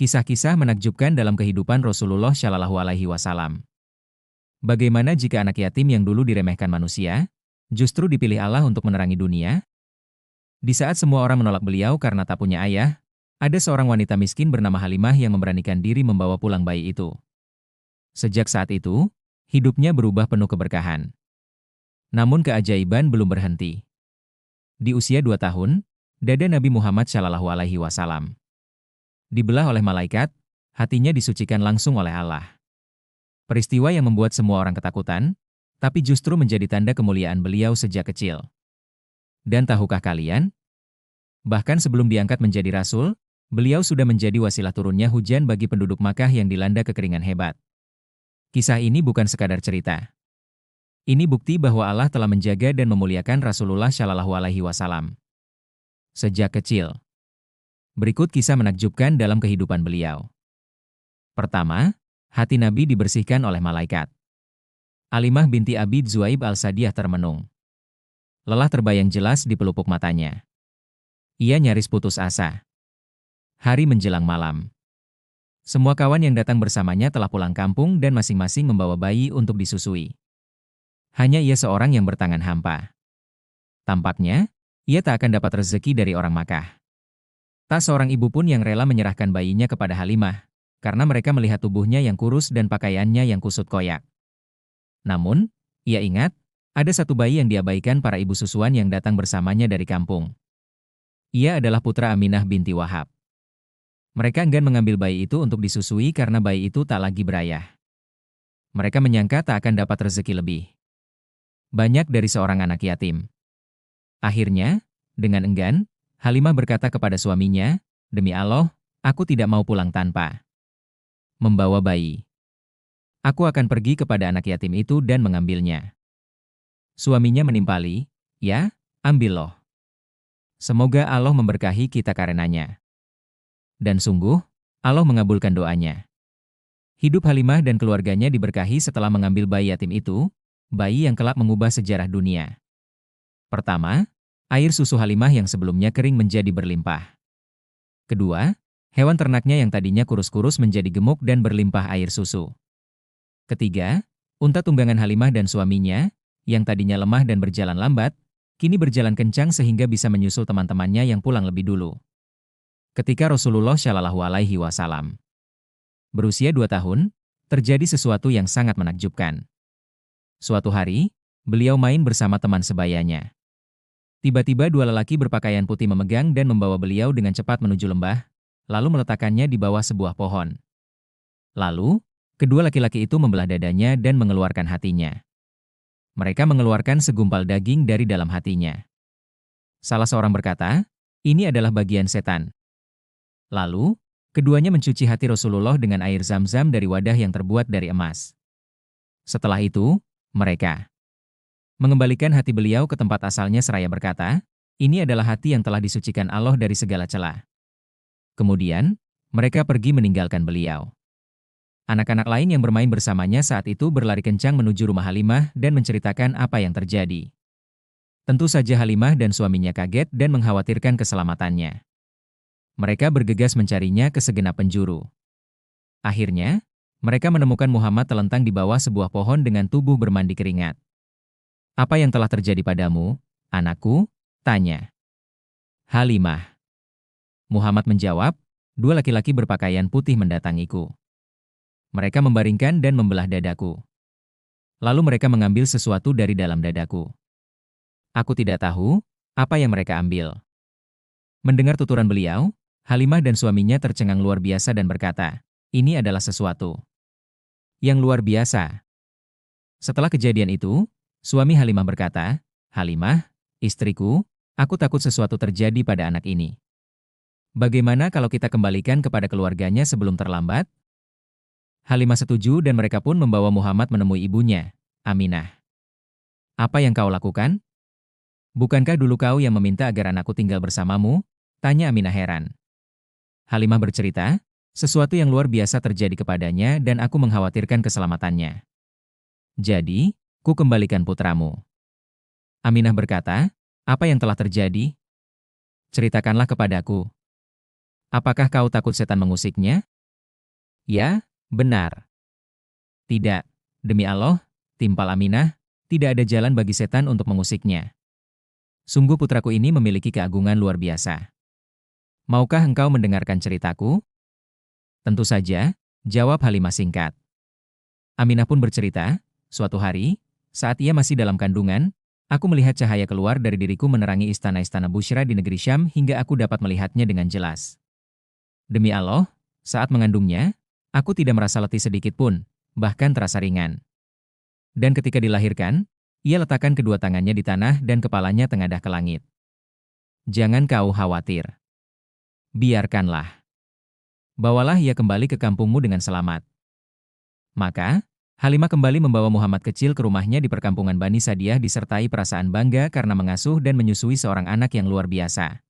Kisah-kisah menakjubkan dalam kehidupan Rasulullah Shallallahu Alaihi Wasallam. Bagaimana jika anak yatim yang dulu diremehkan manusia, justru dipilih Allah untuk menerangi dunia? Di saat semua orang menolak beliau karena tak punya ayah, ada seorang wanita miskin bernama Halimah yang memberanikan diri membawa pulang bayi itu. Sejak saat itu, hidupnya berubah penuh keberkahan. Namun keajaiban belum berhenti. Di usia 2 tahun, dada Nabi Muhammad Shallallahu Alaihi Wasallam dibelah oleh malaikat, hatinya disucikan langsung oleh Allah. Peristiwa yang membuat semua orang ketakutan, tapi justru menjadi tanda kemuliaan beliau sejak kecil. Dan tahukah kalian? Bahkan sebelum diangkat menjadi rasul, beliau sudah menjadi wasilah turunnya hujan bagi penduduk Makkah yang dilanda kekeringan hebat. Kisah ini bukan sekadar cerita. Ini bukti bahwa Allah telah menjaga dan memuliakan Rasulullah Shallallahu Alaihi Wasallam sejak kecil. Berikut kisah menakjubkan dalam kehidupan beliau. Pertama, hati Nabi dibersihkan oleh malaikat. Alimah binti Abi Zuaib al-Sadiyah termenung. Lelah terbayang jelas di pelupuk matanya. Ia nyaris putus asa. Hari menjelang malam. Semua kawan yang datang bersamanya telah pulang kampung dan masing-masing membawa bayi untuk disusui. Hanya ia seorang yang bertangan hampa. Tampaknya, ia tak akan dapat rezeki dari orang Makkah. Tak seorang ibu pun yang rela menyerahkan bayinya kepada Halimah, karena mereka melihat tubuhnya yang kurus dan pakaiannya yang kusut koyak. Namun, ia ingat, ada satu bayi yang diabaikan para ibu susuan yang datang bersamanya dari kampung. Ia adalah putra Aminah binti Wahab. Mereka enggan mengambil bayi itu untuk disusui karena bayi itu tak lagi berayah. Mereka menyangka tak akan dapat rezeki lebih banyak dari seorang anak yatim. Akhirnya, dengan enggan, Halimah berkata kepada suaminya, "Demi Allah, aku tidak mau pulang tanpa membawa bayi. Aku akan pergi kepada anak yatim itu dan mengambilnya." Suaminya menimpali, "Ya, ambil loh. Semoga Allah memberkahi kita karenanya." Dan sungguh, Allah mengabulkan doanya. Hidup Halimah dan keluarganya diberkahi setelah mengambil bayi yatim itu, bayi yang kelak mengubah sejarah dunia. Pertama, air susu Halimah yang sebelumnya kering menjadi berlimpah. Kedua, hewan ternaknya yang tadinya kurus-kurus menjadi gemuk dan berlimpah air susu. Ketiga, unta tunggangan Halimah dan suaminya, yang tadinya lemah dan berjalan lambat, kini berjalan kencang sehingga bisa menyusul teman-temannya yang pulang lebih dulu. Ketika Rasulullah Shallallahu Alaihi Wasallam berusia 2 tahun, terjadi sesuatu yang sangat menakjubkan. Suatu hari, beliau main bersama teman sebayanya. Tiba-tiba 2 lelaki berpakaian putih memegang dan membawa beliau dengan cepat menuju lembah, lalu meletakkannya di bawah sebuah pohon. Lalu, kedua laki-laki itu membelah dadanya dan mengeluarkan hatinya. Mereka mengeluarkan segumpal daging dari dalam hatinya. Salah seorang berkata, "Ini adalah bagian setan." Lalu, keduanya mencuci hati Rasulullah dengan air zam-zam dari wadah yang terbuat dari emas. Setelah itu, mereka mengembalikan hati beliau ke tempat asalnya seraya berkata, "Ini adalah hati yang telah disucikan Allah dari segala celah." Kemudian, mereka pergi meninggalkan beliau. Anak-anak lain yang bermain bersamanya saat itu berlari kencang menuju rumah Halimah dan menceritakan apa yang terjadi. Tentu saja Halimah dan suaminya kaget dan mengkhawatirkan keselamatannya. Mereka bergegas mencarinya ke segenap penjuru. Akhirnya, mereka menemukan Muhammad terlentang di bawah sebuah pohon dengan tubuh bermandi keringat. "Apa yang telah terjadi padamu, anakku?" tanya Halimah. Muhammad menjawab, "2 laki-laki berpakaian putih mendatangiku. Mereka membaringkan dan membelah dadaku. Lalu mereka mengambil sesuatu dari dalam dadaku. Aku tidak tahu apa yang mereka ambil." Mendengar tuturan beliau, Halimah dan suaminya tercengang luar biasa dan berkata, "Ini adalah sesuatu yang luar biasa." Setelah kejadian itu, suami Halimah berkata, "Halimah, istriku, aku takut sesuatu terjadi pada anak ini. Bagaimana kalau kita kembalikan kepada keluarganya sebelum terlambat?" Halimah setuju dan mereka pun membawa Muhammad menemui ibunya, Aminah. "Apa yang kau lakukan? Bukankah dulu kau yang meminta agar anakku tinggal bersamamu?" tanya Aminah heran. Halimah bercerita, "Sesuatu yang luar biasa terjadi kepadanya dan aku mengkhawatirkan keselamatannya. Jadi, ku kembalikan putramu." Aminah berkata, "Apa yang telah terjadi? Ceritakanlah kepadaku. Apakah kau takut setan mengusiknya?" Ya, benar. Tidak. Demi Allah, timpal Aminah, tidak ada jalan bagi setan untuk mengusiknya. Sungguh putraku ini memiliki keagungan luar biasa. Maukah engkau mendengarkan ceritaku? Tentu saja, jawab Halimah singkat. Aminah pun bercerita, suatu hari, saat ia masih dalam kandungan, aku melihat cahaya keluar dari diriku menerangi istana-istana Bushra di negeri Syam hingga aku dapat melihatnya dengan jelas. Demi Allah, saat mengandungnya, aku tidak merasa letih sedikit pun, bahkan terasa ringan. Dan ketika dilahirkan, ia letakkan kedua tangannya di tanah dan kepalanya tengadah ke langit. Jangan kau khawatir. Biarkanlah. Bawalah ia kembali ke kampungmu dengan selamat. Maka, Halimah kembali membawa Muhammad kecil ke rumahnya di perkampungan Bani Sadiah disertai perasaan bangga karena mengasuh dan menyusui seorang anak yang luar biasa.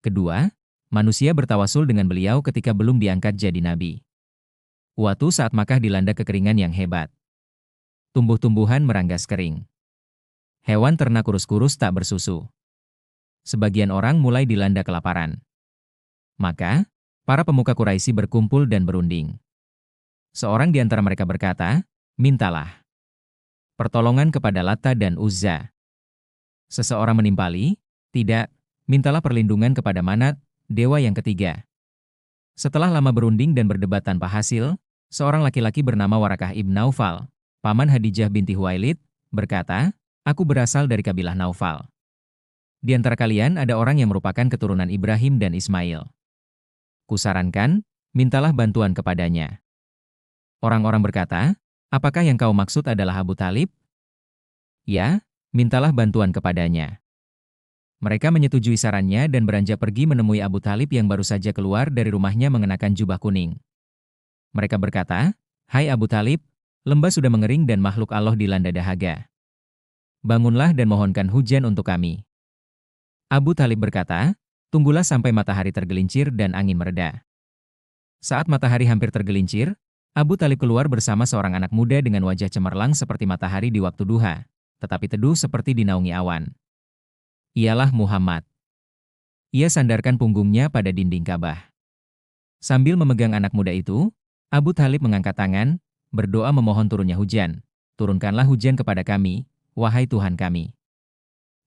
Kedua, manusia bertawasul dengan beliau ketika belum diangkat jadi nabi. Waktu saat Makkah dilanda kekeringan yang hebat. Tumbuh-tumbuhan meranggas kering. Hewan ternak kurus-kurus tak bersusu. Sebagian orang mulai dilanda kelaparan. Maka, para pemuka Quraisy berkumpul dan berunding. Seorang di antara mereka berkata, mintalah pertolongan kepada Lata dan Uzza. Seseorang menimpali, tidak, mintalah perlindungan kepada Manat, dewa yang ketiga. Setelah lama berunding dan berdebat tanpa hasil, seorang laki-laki bernama Warakah ibn Naufal, paman Hadijah binti Huwailid, berkata, aku berasal dari kabilah Naufal. Di antara kalian ada orang yang merupakan keturunan Ibrahim dan Ismail. Kusarankan, mintalah bantuan kepadanya. Orang-orang berkata, apakah yang kau maksud adalah Abu Talib? Ya, mintalah bantuan kepadanya. Mereka menyetujui sarannya dan beranjak pergi menemui Abu Talib yang baru saja keluar dari rumahnya mengenakan jubah kuning. Mereka berkata, hai Abu Talib, lembah sudah mengering dan makhluk Allah dilanda dahaga. Bangunlah dan mohonkan hujan untuk kami. Abu Talib berkata, tunggulah sampai matahari tergelincir dan angin mereda. Saat matahari hampir tergelincir, Abu Talib keluar bersama seorang anak muda dengan wajah cemerlang seperti matahari di waktu duha, tetapi teduh seperti dinaungi awan. Ialah Muhammad. Ia sandarkan punggungnya pada dinding Ka'bah. Sambil memegang anak muda itu, Abu Talib mengangkat tangan, berdoa memohon turunnya hujan. Turunkanlah hujan kepada kami, wahai Tuhan kami.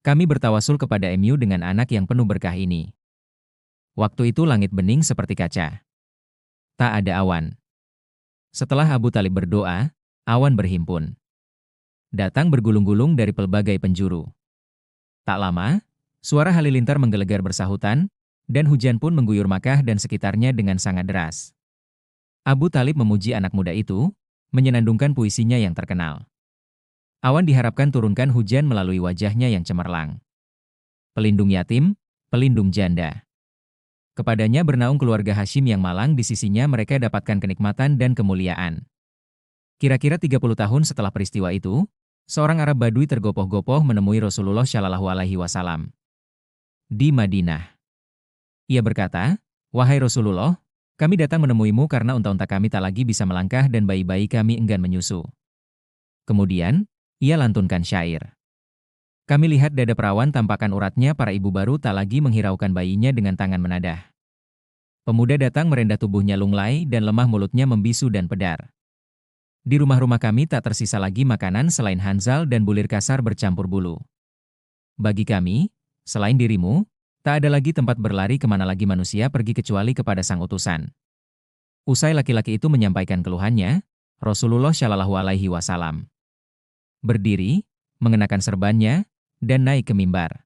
Kami bertawasul kepada Mu dengan anak yang penuh berkah ini. Waktu itu langit bening seperti kaca. Tak ada awan. Setelah Abu Talib berdoa, awan berhimpun. Datang bergulung-gulung dari pelbagai penjuru. Tak lama, suara halilintar menggelegar bersahutan, dan hujan pun mengguyur Makkah dan sekitarnya dengan sangat deras. Abu Talib memuji anak muda itu, menyenandungkan puisinya yang terkenal. Awan diharapkan turunkan hujan melalui wajahnya yang cemerlang. Pelindung yatim, pelindung janda. Kepadanya bernaung keluarga Hashim yang malang, di sisinya mereka dapatkan kenikmatan dan kemuliaan. Kira-kira 30 tahun setelah peristiwa itu, seorang Arab Badui tergopoh-gopoh menemui Rasulullah Shallallahu Alaihi Wasallam di Madinah. Ia berkata, wahai Rasulullah, kami datang menemuimu karena unta-unta kami tak lagi bisa melangkah dan bayi-bayi kami enggan menyusu. Kemudian, ia lantunkan syair. Kami lihat dada perawan tampakan uratnya, para ibu baru tak lagi menghiraukan bayinya dengan tangan menadah. Pemuda datang merendah tubuhnya lunglai dan lemah mulutnya membisu dan pedar. Di rumah-rumah kami tak tersisa lagi makanan selain hanzal dan bulir kasar bercampur bulu. Bagi kami, selain dirimu, tak ada lagi tempat berlari kemana lagi manusia pergi kecuali kepada sang utusan. Usai laki-laki itu menyampaikan keluhannya, Rasulullah Shallallahu Alaihi Wasallam berdiri, mengenakan serbannya, dan naik ke mimbar.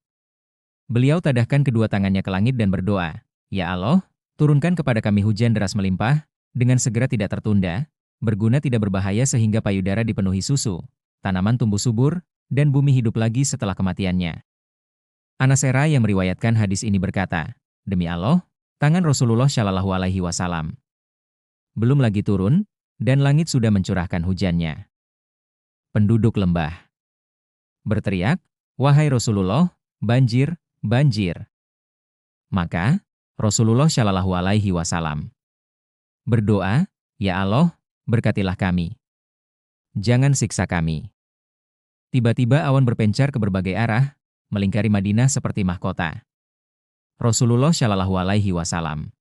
Beliau tadahkan kedua tangannya ke langit dan berdoa, ya Allah, turunkan kepada kami hujan deras melimpah, dengan segera tidak tertunda, berguna tidak berbahaya sehingga payudara dipenuhi susu, tanaman tumbuh subur, dan bumi hidup lagi setelah kematiannya. Anasera yang meriwayatkan hadis ini berkata, demi Allah, tangan Rasulullah Shallallahu Alaihi Wasallam belum lagi turun, dan langit sudah mencurahkan hujannya. Penduduk lembah berteriak, wahai Rasulullah, banjir, banjir. Maka, Rasulullah Shallallahu Alaihi Wasallam berdoa, ya Allah, berkatilah kami. Jangan siksa kami. Tiba-tiba awan berpencar ke berbagai arah, melingkari Madinah seperti mahkota. Rasulullah Shallallahu Alaihi Wasallam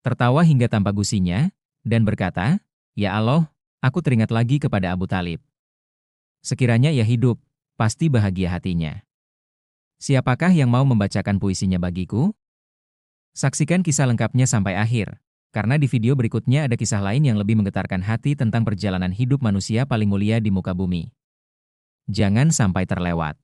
tertawa hingga tanpa gusinya, dan berkata, "Ya Allah, aku teringat lagi kepada Abu Talib. Sekiranya ia hidup, pasti bahagia hatinya. Siapakah yang mau membacakan puisinya bagiku?" Saksikan kisah lengkapnya sampai akhir, karena di video berikutnya ada kisah lain yang lebih menggetarkan hati tentang perjalanan hidup manusia paling mulia di muka bumi. Jangan sampai terlewat.